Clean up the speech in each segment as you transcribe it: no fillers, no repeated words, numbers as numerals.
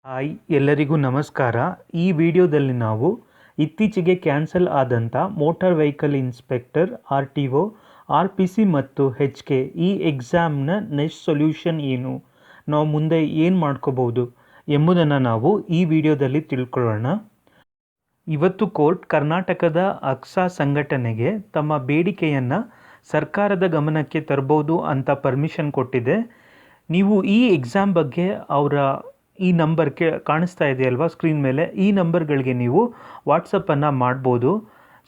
Hi ಎಲ್ಲರಿಗೂ ನಮಸ್ಕಾರ. ಈ ವಿಡಿಯೋದಲ್ಲಿ ನಾವು ಇತ್ತೀಚೆಗೆ ಕ್ಯಾನ್ಸಲ್ ಆದಂಥ motor vehicle inspector RTO, RPC ಮತ್ತು HK ಈ ಎಕ್ಸಾಮ್ನ ನೆಕ್ಸ್ಟ್ ಸೊಲ್ಯೂಷನ್ ಏನು, ನಾವು ಮುಂದೆ ಏನು ಮಾಡ್ಕೋಬೋದು ಎಂಬುದನ್ನು ನಾವು ಈ ವಿಡಿಯೋದಲ್ಲಿ ತಿಳ್ಕೊಳ್ಳೋಣ. ಇವತ್ತು ಕೋರ್ಟ್ ಕರ್ನಾಟಕದ ಅಕ್ಸಾ ಸಂಘಟನೆಗೆ ತಮ್ಮ ಬೇಡಿಕೆಯನ್ನು ಸರ್ಕಾರದ ಗಮನಕ್ಕೆ ತರಬಹುದು ಅಂತ ಪರ್ಮಿಷನ್ ಕೊಟ್ಟಿದೆ. ನೀವು ಈ ಎಕ್ಸಾಮ್ ಬಗ್ಗೆ ಅವರ ಈ ನಂಬರ್ಗೆ ಕಾಣಿಸ್ತಾ ಇದೆಯಲ್ವಾ ಸ್ಕ್ರೀನ್ ಮೇಲೆ, ಈ ನಂಬರ್ಗಳಿಗೆ ನೀವು ವಾಟ್ಸಪ್ಪನ್ನು ಮಾಡ್ಬೋದು.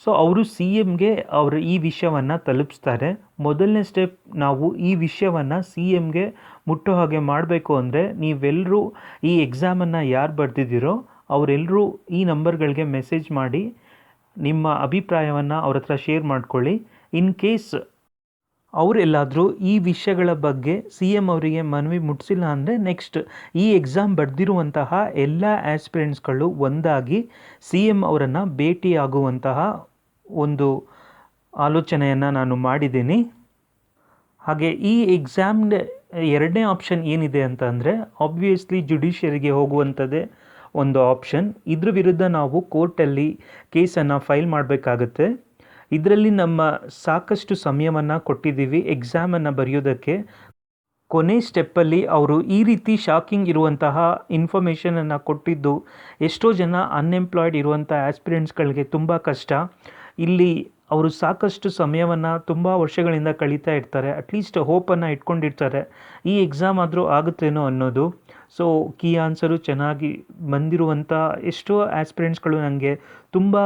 ಸೊ ಅವರು CMಗೆ ಅವರು ಈ ವಿಷಯವನ್ನು ತಲುಪಿಸ್ತಾರೆ. ಮೊದಲನೇ ಸ್ಟೆಪ್, ನಾವು ಈ ವಿಷಯವನ್ನು CMಗೆ ಮುಟ್ಟೋ ಹಾಗೆ ಮಾಡಬೇಕು ಅಂದರೆ ನೀವೆಲ್ಲರೂ ಈ ಎಕ್ಸಾಮನ್ನು ಯಾರು ಬರೆದಿದ್ದೀರೋ ಅವರೆಲ್ಲರೂ ಈ ನಂಬರ್ಗಳಿಗೆ ಮೆಸೇಜ್ ಮಾಡಿ ನಿಮ್ಮ ಅಭಿಪ್ರಾಯವನ್ನು ಅವ್ರ ಹತ್ರ ಶೇರ್ ಮಾಡ್ಕೊಳ್ಳಿ. ಇನ್ ಕೇಸ್ ಅವರೆಲ್ಲಾದರೂ ಈ ವಿಷಯಗಳ ಬಗ್ಗೆ CM ಅವರಿಗೆ ಮನವಿ ಮುಟ್ಟಿಸಿಲ್ಲ ಅಂದರೆ ನೆಕ್ಸ್ಟ್ ಈ ಎಕ್ಸಾಮ್ ಬರೆದಿರುವಂತಹ ಎಲ್ಲ ಆಸ್ಪಿರೆಂಟ್ಸ್ಗಳು ಒಂದಾಗಿ CM ಅವರನ್ನು ಭೇಟಿಯಾಗುವಂತಹ ಒಂದು ಆಲೋಚನೆಯನ್ನು ನಾನು ಮಾಡಿದ್ದೀನಿ. ಹಾಗೆ ಈ ಎಕ್ಸಾಮ್ನ ಎರಡನೇ ಆಪ್ಷನ್ ಏನಿದೆ ಅಂತ ಅಂದರೆ ಆಬ್ವಿಯಸ್ಲಿ ಜುಡಿಷಿಯರಿಗೆ ಹೋಗುವಂಥದ್ದೇ ಒಂದು ಆಪ್ಷನ್. ಇದ್ರ ವಿರುದ್ಧ ನಾವು ಕೋರ್ಟಲ್ಲಿ ಕೇಸನ್ನು ಫೈಲ್ ಮಾಡಬೇಕಾಗತ್ತೆ. ಇದರಲ್ಲಿ ನಮ್ಮ ಸಾಕಷ್ಟು ಸಮಯವನ್ನು ಕೊಟ್ಟಿದ್ದೀವಿ ಎಕ್ಸಾಮನ್ನು ಬರೆಯೋದಕ್ಕೆ. ಕೊನೆ ಸ್ಟೆಪ್ಪಲ್ಲಿ ಅವರು ಈ ರೀತಿ ಶಾಕಿಂಗ್ ಇರುವಂತಹ ಇನ್ಫಾರ್ಮೇಷನನ್ನು ಕೊಟ್ಟಿದ್ದು ಎಷ್ಟೋ ಜನ ಅನ್ಎಂಪ್ಲಾಯ್ಡ್ ಇರುವಂಥ ಆಸ್ಪಿರೆಂಟ್ಸ್ಗಳಿಗೆ ತುಂಬ ಕಷ್ಟ. ಇಲ್ಲಿ ಅವರು ಸಾಕಷ್ಟು ಸಮಯವನ್ನು ತುಂಬ ವರ್ಷಗಳಿಂದ ಕಳೀತಾ ಇರ್ತಾರೆ, ಅಟ್ಲೀಸ್ಟ್ ಹೋಪನ್ನು ಇಟ್ಕೊಂಡಿರ್ತಾರೆ ಈ ಎಕ್ಸಾಮ್ ಆದರೂ ಆಗುತ್ತೇನೋ ಅನ್ನೋದು. ಸೊ ಕೀ ಆನ್ಸರು ಚೆನ್ನಾಗಿ ಬಂದಿರುವಂಥ ಎಷ್ಟೋ ಆಸ್ಪಿರೆಂಟ್ಸ್ಗಳು ನನಗೆ ತುಂಬ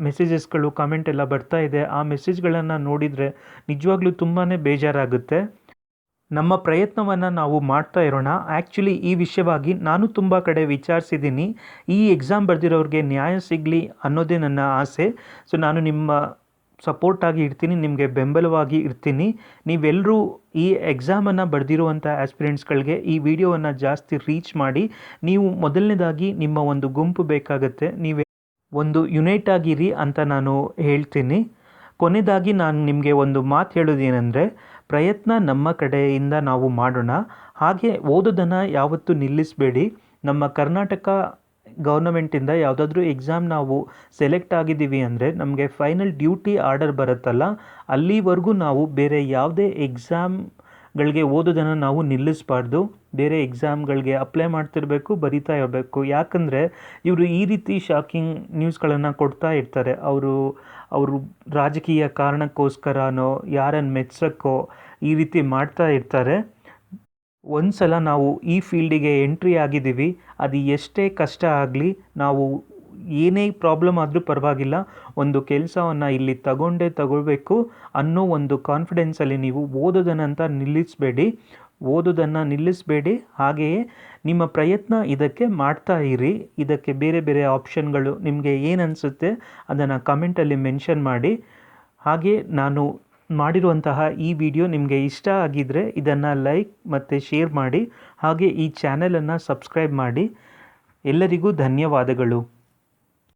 ಮೆಸೇಜಸ್ಗಳು ಕಾಮೆಂಟ್ ಎಲ್ಲ ಬರ್ತಾ ಇದೆ. ಆ ಮೆಸೇಜ್ಗಳನ್ನು ನೋಡಿದರೆ ನಿಜವಾಗ್ಲೂ ತುಂಬಾ ಬೇಜಾರಾಗುತ್ತೆ. ನಮ್ಮ ಪ್ರಯತ್ನವನ್ನು ನಾವು ಮಾಡ್ತಾ ಇರೋಣ. ಆ್ಯಕ್ಚುಲಿ ಈ ವಿಷಯವಾಗಿ ನಾನು ತುಂಬ ಕಡೆ ವಿಚಾರಿಸಿದ್ದೀನಿ. ಈ ಎಕ್ಸಾಮ್ ಬರೆದಿರೋರಿಗೆ ನ್ಯಾಯ ಸಿಗಲಿ ಅನ್ನೋದೇ ನನ್ನ ಆಸೆ. ಸೊ ನಾನು ನಿಮ್ಮ ಸಪೋರ್ಟಾಗಿ ಇರ್ತೀನಿ, ನಿಮಗೆ ಬೆಂಬಲವಾಗಿ ಇರ್ತೀನಿ. ನೀವೆಲ್ಲರೂ ಈ ಎಕ್ಸಾಮನ್ನು ಬರೆದಿರುವಂಥ ಆಸ್ಪಿರೆಂಟ್ಸ್ಗಳಿಗೆ ಈ ವಿಡಿಯೋವನ್ನು ಜಾಸ್ತಿ ರೀಚ್ ಮಾಡಿ. ನೀವು ಮೊದಲನೇದಾಗಿ ನಿಮ್ಮ ಒಂದು ಗುಂಪು ಬೇಕಾಗುತ್ತೆ, ನೀವೇ ಒಂದು ಯುನೈಟ್ ಆಗಿರಿ ಅಂತ ನಾನು ಹೇಳ್ತೀನಿ. ಕೊನೆಯದಾಗಿ ನಾನು ನಿಮಗೆ ಒಂದು ಮಾತು ಹೇಳೋದೇನೆಂದರೆ, ಪ್ರಯತ್ನ ನಮ್ಮ ಕಡೆಯಿಂದ ನಾವು ಮಾಡೋಣ. ಹಾಗೆ ಓದೋದನ್ನು ಯಾವತ್ತೂ ನಿಲ್ಲಿಸಬೇಡಿ. ನಮ್ಮ ಕರ್ನಾಟಕ ಗೌರ್ನಮೆಂಟಿಂದ ಯಾವುದಾದ್ರೂ ಎಕ್ಸಾಮ್ ನಾವು ಸೆಲೆಕ್ಟ್ ಆಗಿದ್ದೀವಿ ಅಂದರೆ ನಮಗೆ ಫೈನಲ್ ಡ್ಯೂಟಿ ಆರ್ಡರ್ ಬರುತ್ತಲ್ಲ, ಅಲ್ಲಿವರೆಗೂ ನಾವು ಬೇರೆ ಯಾವುದೇ ಎಕ್ಸಾಮ್ಗಳಿಗೆ ಓದೋದನ್ನು ನಾವು ನಿಲ್ಲಿಸಬಾರ್ದು. ಬೇರೆ ಎಕ್ಸಾಮ್ಗಳಿಗೆ ಅಪ್ಲೈ ಮಾಡ್ತಿರಬೇಕು, ಬರಿತಾ ಇರಬೇಕು. ಯಾಕಂದರೆ ಇವರು ಈ ರೀತಿ ಶಾಕಿಂಗ್ ನ್ಯೂಸ್ಗಳನ್ನು ಕೊಡ್ತಾ ಇರ್ತಾರೆ. ಅವರು ರಾಜಕೀಯ ಕಾರಣಕ್ಕೋಸ್ಕರನೋ ಯಾರನ್ನು ಮೆಚ್ಚೋಕ್ಕೋ ಈ ರೀತಿ ಮಾಡ್ತಾ ಇರ್ತಾರೆ. ಒಂದು ಸಲ ನಾವು ಈ ಫೀಲ್ಡಿಗೆ ಎಂಟ್ರಿ ಆಗಿದ್ದೀವಿ, ಅದು ಎಷ್ಟೇ ಕಷ್ಟ ಆಗಲಿ, ನಾವು ಏನೇ ಪ್ರಾಬ್ಲಮ್ ಆದರೂ ಪರವಾಗಿಲ್ಲ, ಒಂದು ಕೆಲಸವನ್ನು ಇಲ್ಲಿ ತಗೊಳ್ಬೇಕು ಅನ್ನೋ ಒಂದು ಕಾನ್ಫಿಡೆನ್ಸಲ್ಲಿ ನೀವು ಓದೋದನ್ನು ನಿಲ್ಲಿಸಬೇಡಿ. ಹಾಗೆಯೇ ನಿಮ್ಮ ಪ್ರಯತ್ನ ಇದಕ್ಕೆ ಮಾಡ್ತಾ ಇರಿ. ಇದಕ್ಕೆ ಬೇರೆ ಬೇರೆ ಆಪ್ಷನ್ಗಳು ನಿಮಗೆ ಏನು ಅನಿಸುತ್ತೆ ಅದನ್ನು ಕಮೆಂಟಲ್ಲಿ ಮೆನ್ಷನ್ ಮಾಡಿ. ಹಾಗೆ ನಾನು ಮಾಡಿರುವಂತಹ ಈ ವಿಡಿಯೋ ನಿಮಗೆ ಇಷ್ಟ ಆಗಿದ್ದರೆ ಇದನ್ನು ಲೈಕ್ ಮತ್ತು ಶೇರ್ ಮಾಡಿ. ಹಾಗೆ ಈ ಚಾನೆಲನ್ನು ಸಬ್ಸ್ಕ್ರೈಬ್ ಮಾಡಿ. ಎಲ್ಲರಿಗೂ ಧನ್ಯವಾದಗಳು.